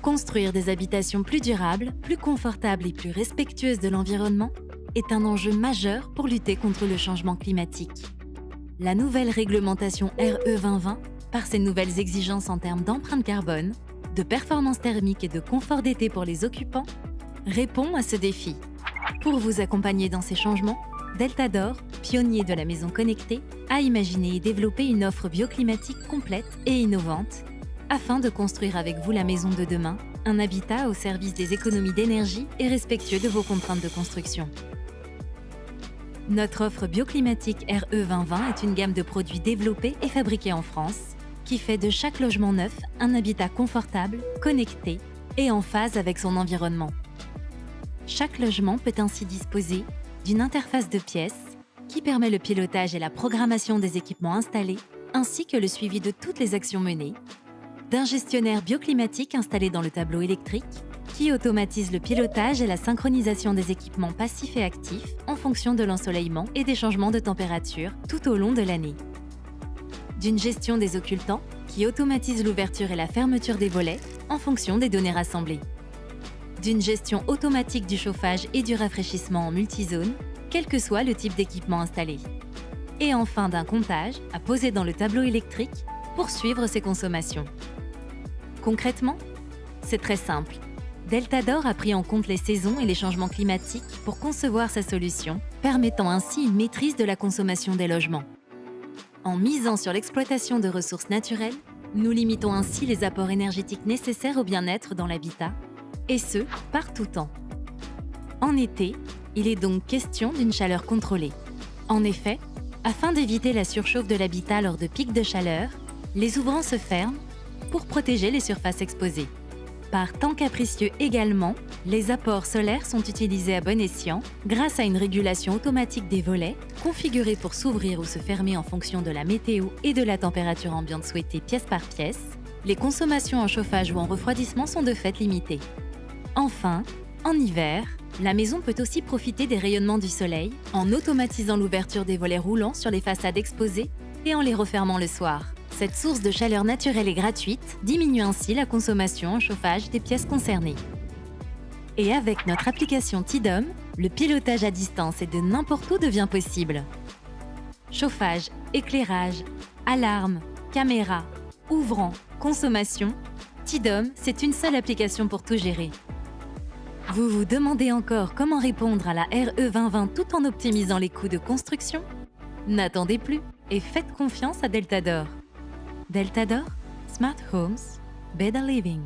Construire des habitations plus durables, plus confortables et plus respectueuses de l'environnement est un enjeu majeur pour lutter contre le changement climatique. La nouvelle réglementation RE 2020, par ses nouvelles exigences en termes d'empreinte carbone, de performance thermique et de confort d'été pour les occupants, répond à ce défi. Pour vous accompagner dans ces changements, Deltador, pionnier de la maison connectée, a imaginé et développé une offre bioclimatique complète et innovante afin de construire avec vous la maison de demain, un habitat au service des économies d'énergie et respectueux de vos contraintes de construction. Notre offre bioclimatique RE 2020 est une gamme de produits développés et fabriqués en France qui fait de chaque logement neuf un habitat confortable, connecté et en phase avec son environnement. Chaque logement peut ainsi disposer d'une interface de pièces qui permet le pilotage et la programmation des équipements installés ainsi que le suivi de toutes les actions menées, d'un gestionnaire bioclimatique installé dans le tableau électrique qui automatise le pilotage et la synchronisation des équipements passifs et actifs en fonction de l'ensoleillement et des changements de température tout au long de l'année. D'une gestion des occultants qui automatise l'ouverture et la fermeture des volets en fonction des données rassemblées. D'une gestion automatique du chauffage et du rafraîchissement en multizone, quel que soit le type d'équipement installé. Et enfin d'un comptage à poser dans le tableau électrique pour suivre ses consommations. Concrètement, c'est très simple. Deltador a pris en compte les saisons et les changements climatiques pour concevoir sa solution, permettant ainsi une maîtrise de la consommation des logements. En misant sur l'exploitation de ressources naturelles, nous limitons ainsi les apports énergétiques nécessaires au bien-être dans l'habitat, et ce, par tout temps. En été, il est donc question d'une chaleur contrôlée. En effet, afin d'éviter la surchauffe de l'habitat lors de pics de chaleur, les ouvrants se ferment pour protéger les surfaces exposées. Par temps capricieux également, les apports solaires sont utilisés à bon escient grâce à une régulation automatique des volets, configurés pour s'ouvrir ou se fermer en fonction de la météo et de la température ambiante souhaitée pièce par pièce. Les consommations en chauffage ou en refroidissement sont de fait limitées. Enfin, en hiver, la maison peut aussi profiter des rayonnements du soleil en automatisant l'ouverture des volets roulants sur les façades exposées et en les refermant le soir. Cette source de chaleur naturelle et gratuite diminue ainsi la consommation en chauffage des pièces concernées. Et avec notre application Tidom, le pilotage à distance et de n'importe où devient possible. Chauffage, éclairage, alarme, caméra, ouvrant, consommation, Tidom, c'est une seule application pour tout gérer. Vous vous demandez encore comment répondre à la RE 2020 tout en optimisant les coûts de construction? N'attendez plus et faites confiance à Deltador. Deltador, Smart Homes, Better Living.